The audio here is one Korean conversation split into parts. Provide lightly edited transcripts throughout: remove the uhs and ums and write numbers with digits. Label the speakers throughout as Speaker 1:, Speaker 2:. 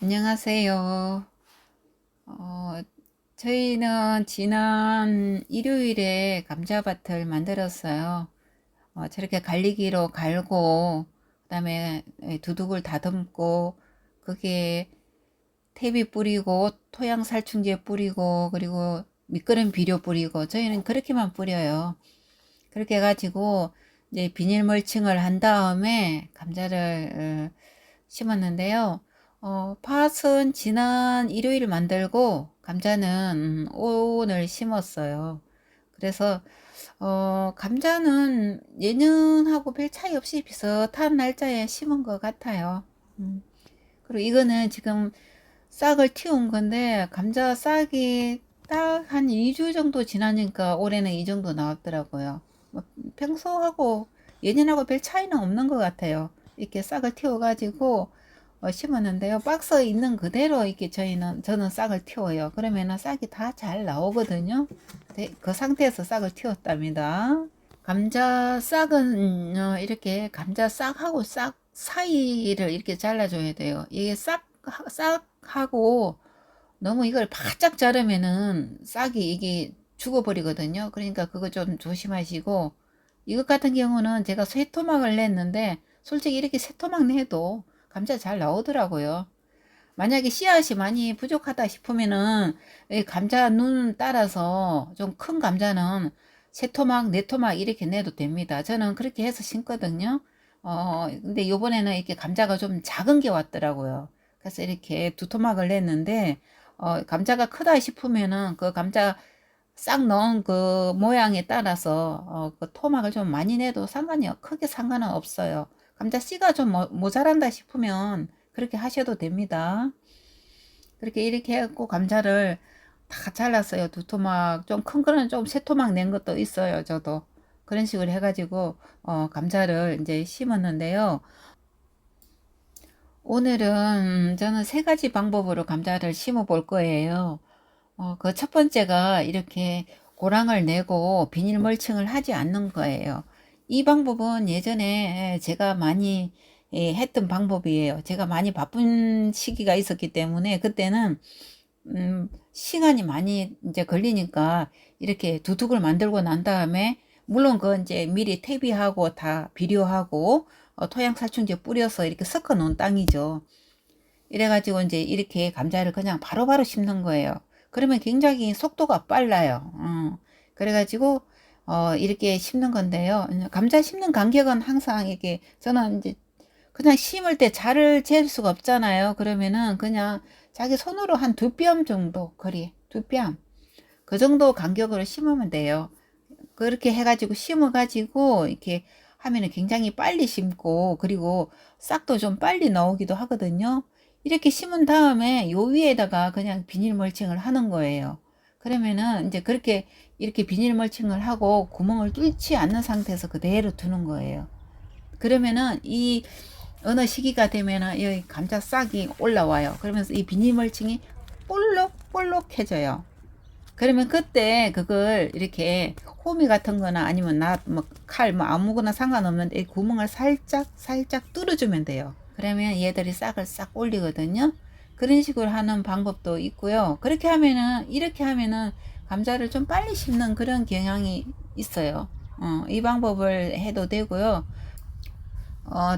Speaker 1: 안녕하세요. 어, 저희는 지난 일요일에 감자밭을 만들었어요. 저렇게 갈리기로 갈고, 그다음에 두둑을 다듬고, 그게 퇴비 뿌리고, 토양 살충제 뿌리고, 그리고 미끄럼 비료 뿌리고, 저희는 그렇게만 뿌려요. 그렇게 해가지고, 이제 비닐 멀칭을 한 다음에 감자를 심었는데요. 팥은 지난 일요일 만들고 감자는 오늘 심었어요. 그래서 감자는 예년하고 별 차이 없이 비슷한 날짜에 심은 것 같아요. 그리고 이거는 지금 싹을 틔운 건데 감자 싹이 딱 한 2주 정도 지나니까 올해는 이 정도 나왔더라고요. 뭐 평소하고 예년하고 별 차이는 없는 것 같아요. 이렇게 싹을 틔워가지고 심었는데요. 박스에 있는 그대로 이렇게 저는 싹을 틔워요. 그러면은 싹이 다 잘 나오거든요. 그 상태에서 싹을 틔웠답니다. 감자 싹은 이렇게 감자 싹하고 싹 사이를 이렇게 잘라줘야 돼요. 이게 싹하고 너무 이걸 바짝 자르면은 싹이 이게 죽어버리거든요. 그러니까 그거 좀 조심하시고, 이것 같은 경우는 제가 새 토막을 냈는데 솔직히 이렇게 새 토막 내도 감자 잘 나오더라고요. 만약에 씨앗이 많이 부족하다 싶으면은 이 감자 눈 따라서 좀 큰 감자는 세 토막, 네 토막 이렇게 내도 됩니다. 저는 그렇게 해서 심거든요. 근데 요번에는 이렇게 감자가 좀 작은 게 왔더라고요. 그래서 이렇게 두 토막을 냈는데, 감자가 크다 싶으면은 그 감자 싹 넣은 그 모양에 따라서 그 토막을 좀 많이 내도 크게 상관은 없어요. 감자 씨가 좀 모자란다 싶으면 그렇게 하셔도 됩니다. 그렇게 이렇게 해갖고 감자를 다 잘랐어요. 두 토막, 좀 큰 거는 좀 세 토막 낸 것도 있어요. 저도. 그런 식으로 해가지고, 감자를 이제 심었는데요. 오늘은 저는 세 가지 방법으로 감자를 심어 볼 거예요. 그 첫 번째가 이렇게 고랑을 내고 비닐 멀칭을 하지 않는 거예요. 이 방법은 예전에 제가 많이 했던 방법이에요. 제가 많이 바쁜 시기가 있었기 때문에 그때는 시간이 많이 이제 걸리니까 이렇게 두둑을 만들고 난 다음에 물론 그 이제 미리 퇴비하고 다 비료하고 토양 살충제 뿌려서 이렇게 섞어 놓은 땅이죠. 이래가지고 이제 이렇게 감자를 그냥 바로바로 심는 거예요. 그러면 굉장히 속도가 빨라요. 그래가지고 이렇게 심는 건데요. 감자 심는 간격은 항상 이게 저는 이제 그냥 심을 때 자를 잴 수가 없잖아요. 그러면은 그냥 자기 손으로 한 두 뼘 정도 거리, 두 뼘. 그 정도 간격으로 심으면 돼요. 그렇게 해가지고 심어가지고 이렇게 하면은 굉장히 빨리 심고 그리고 싹도 좀 빨리 나오기도 하거든요. 이렇게 심은 다음에 요 위에다가 그냥 비닐 멀칭을 하는 거예요. 그러면은 이제 그렇게 이렇게 비닐 멀칭을 하고 구멍을 뚫지 않는 상태에서 그대로 두는 거예요. 그러면은 이 어느 시기가 되면은 여기 감자 싹이 올라와요. 그러면서 이 비닐 멀칭이 볼록볼록해져요. 그러면 그때 그걸 이렇게 호미 같은 거나 아니면 뭐 칼 뭐 아무거나 상관없는데 이 구멍을 살짝 뚫어주면 돼요. 그러면 얘들이 싹을 싹 올리거든요. 그런 식으로 하는 방법도 있고요. 그렇게 하면은 이렇게 하면은 감자를 좀 빨리 심는 그런 경향이 있어요. 이 방법을 해도 되고요.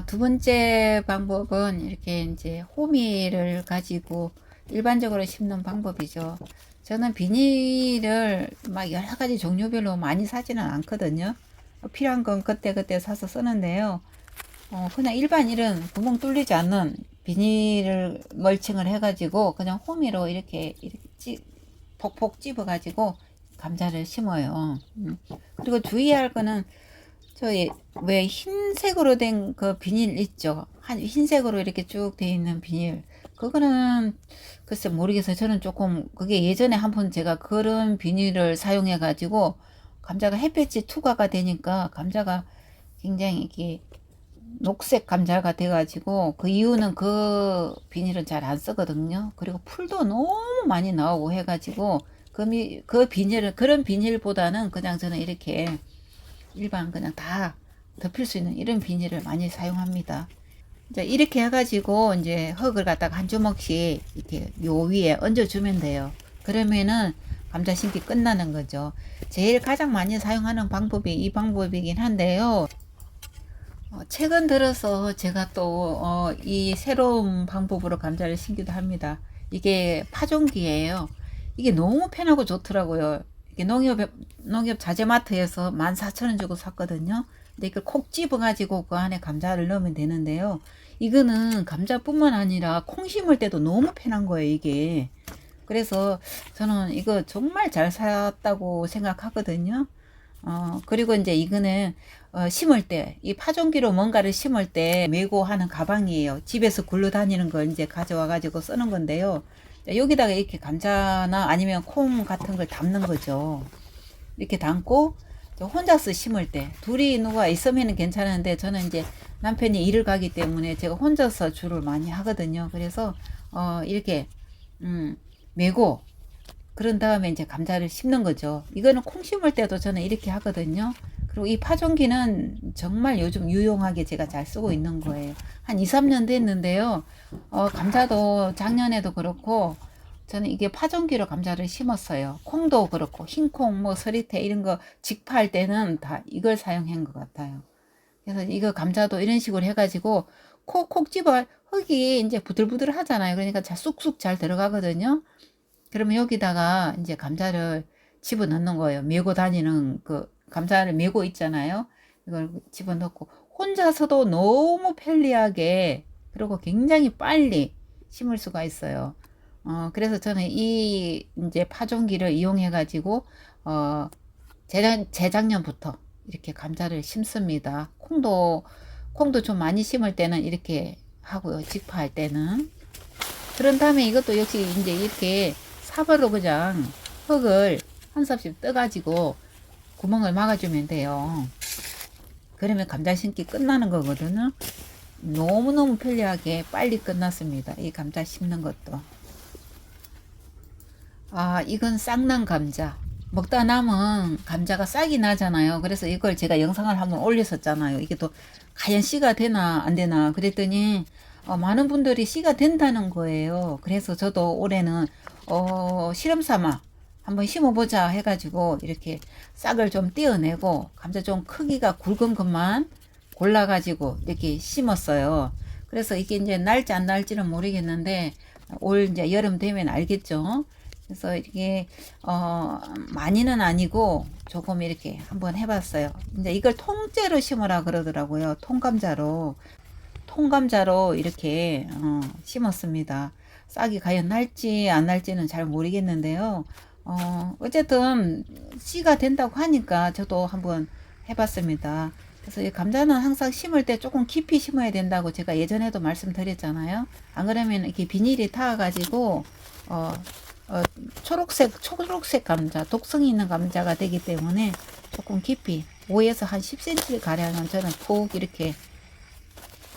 Speaker 1: 두 번째 방법은 이렇게 이제 호미를 가지고 일반적으로 심는 방법이죠. 저는 비닐을 막 여러 가지 종류별로 많이 사지는 않거든요. 필요한 건 그때그때 사서 쓰는데요. 그냥 일반 이런 구멍 뚫리지 않는 비닐을 멀칭을 해가지고 그냥 호미로 이렇게 폭폭 집어가지고 감자를 심어요. 그리고 주의할 거는 저희 왜 흰색으로 된 그 비닐 있죠? 흰색으로 이렇게 쭉 돼 있는 비닐. 그거는 글쎄 모르겠어요. 저는 조금 그게 예전에 한번 제가 그런 비닐을 사용해 가지고 감자가 햇볕이 투과가 되니까 감자가 굉장히 이렇게 녹색 감자가 돼 가지고 그 이유는 그 비닐은 잘 안 쓰거든요. 그리고 풀도 너무 많이 나오고 해 가지고 그 비닐을 그런 비닐보다는 그냥 저는 이렇게 일반 그냥 다 덮일 수 있는 이런 비닐을 많이 사용합니다. 이제 이렇게 해가지고 이제 흙을 갖다가 한 주먹씩 이렇게 요 위에 얹어주면 돼요. 그러면은 감자 심기 끝나는 거죠. 제일 가장 많이 사용하는 방법이 이 방법이긴 한데요. 최근 들어서 제가 또 이 새로운 방법으로 감자를 심기도 합니다. 이게 파종기예요. 이게 너무 편하고 좋더라고요. 이게 농협 자재마트에서 14,000원 주고 샀거든요. 근데 이걸 콕 집어가지고 그 안에 감자를 넣으면 되는데요. 이거는 감자뿐만 아니라 콩 심을 때도 너무 편한 거예요, 이게. 그래서 저는 이거 정말 잘 샀다고 생각하거든요. 그리고 이제 이거는 심을 때, 이 파종기로 뭔가를 심을 때 메고 하는 가방이에요. 집에서 굴러 다니는 걸 이제 가져와 가지고 쓰는 건데요. 여기다가 이렇게 감자나 아니면 콩 같은 걸 담는 거죠. 이렇게 담고 혼자서 심을 때 둘이 누가 있으면 괜찮은데 저는 이제 남편이 일을 가기 때문에 제가 혼자서 주를 많이 하거든요. 그래서 이렇게 메고 그런 다음에 이제 감자를 심는 거죠. 이거는 콩 심을 때도 저는 이렇게 하거든요. 그리고 이 파종기는 정말 요즘 유용하게 제가 잘 쓰고 있는 거예요. 한 2, 3년 됐는데요. 감자도 작년에도 그렇고 저는 이게 파종기로 감자를 심었어요. 콩도 그렇고 흰콩, 뭐 서리태 이런 거 직파할 때는 다 이걸 사용한 것 같아요. 그래서 이거 감자도 이런 식으로 해가지고 콕콕 집어 흙이 이제 부들부들 하잖아요. 그러니까 쑥쑥 잘 들어가거든요. 그러면 여기다가 이제 감자를 집어넣는 거예요. 메고 다니는 그 감자를 메고 있잖아요. 이걸 집어넣고 혼자서도 너무 편리하게 그리고 굉장히 빨리 심을 수가 있어요. 그래서 저는 이 이제 파종기를 이용해 가지고 재작년부터 이렇게 감자를 심습니다. 콩도 좀 많이 심을 때는 이렇게 하고요. 직파할 때는. 그런 다음에 이것도 역시 이제 이렇게 삽으로 그냥 흙을 한 삽씩 떠가지고 구멍을 막아주면 돼요. 그러면 감자 심기 끝나는 거거든요. 너무너무 편리하게 빨리 끝났습니다. 이 감자 심는 것도. 이건 쌍난 감자. 먹다 남은 감자가 싹이 나잖아요. 그래서 이걸 제가 영상을 한번 올렸었잖아요. 이게 또 과연 씨가 되나 안 되나 그랬더니 많은 분들이 씨가 된다는 거예요. 그래서 저도 올해는 실험 삼아 한번 심어보자 해가지고 이렇게 싹을 좀 떼어내고 감자 좀 크기가 굵은 것만 골라가지고 이렇게 심었어요. 그래서 이게 이제 날지 안 날지는 모르겠는데 올 이제 여름 되면 알겠죠. 그래서 이게 많이는 아니고 조금 이렇게 한번 해봤어요. 이제 이걸 통째로 심으라 그러더라고요. 통감자로 이렇게 심었습니다. 싹이 과연 날지 안 날지는 잘 모르겠는데요. 어쨌든 씨가 된다고 하니까 저도 한번 해봤습니다. 그래서 이 감자는 항상 심을 때 조금 깊이 심어야 된다고 제가 예전에도 말씀드렸잖아요. 안 그러면 이렇게 비닐이 닿아가지고 초록색 감자, 독성이 있는 감자가 되기 때문에 조금 깊이 5에서 한 10cm 가량은 저는 푹 이렇게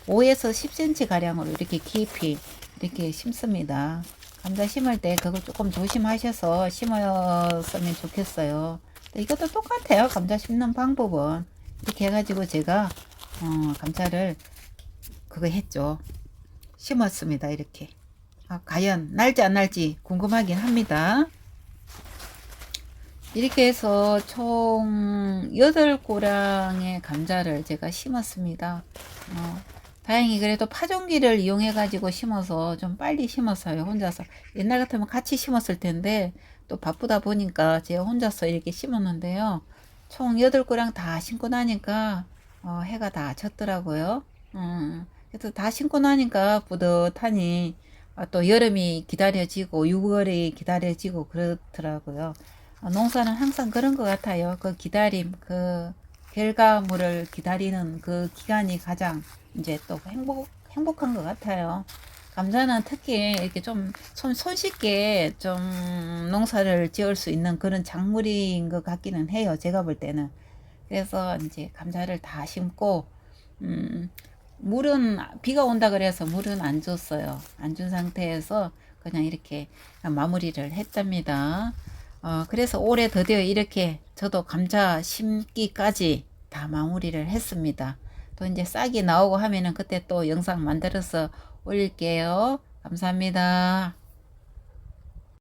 Speaker 1: 5에서 10cm 가량으로 이렇게 깊이 이렇게 심습니다. 감자 심을 때 그거 조금 조심하셔서 심었으면 좋겠어요. 이것도 똑같아요. 감자 심는 방법은 이렇게 해가지고 제가 감자를 그거 했죠. 심었습니다. 이렇게. 과연 날지 안 날지 궁금하긴 합니다. 이렇게 해서 총 8고랑의 감자를 제가 심었습니다. 다행히 그래도 파종기를 이용해 가지고 심어서 좀 빨리 심었어요. 혼자서. 옛날 같으면 같이 심었을 텐데 또 바쁘다 보니까 제가 혼자서 이렇게 심었는데요. 총 8고랑 다 심고 나니까 해가 다 졌더라고요. 그래서 다 심고 나니까 뿌듯하니 또 여름이 기다려지고 6월이 기다려지고 그렇더라고요. 농사는 항상 그런 것 같아요. 그 기다림, 그 결과물을 기다리는 그 기간이 가장 이제 또 행복한 것 같아요. 감자는 특히 이렇게 좀 손쉽게 좀 농사를 지을 수 있는 그런 작물인 것 같기는 해요. 제가 볼 때는. 그래서 이제 감자를 다 심고, 물은 비가 온다 그래서 물은 안 줬어요. 안 준 상태에서 그냥 이렇게 마무리를 했답니다. 그래서 올해 드디어 이렇게 저도 감자 심기까지 다 마무리를 했습니다. 또 이제 싹이 나오고 하면은 그때 또 영상 만들어서 올릴게요. 감사합니다.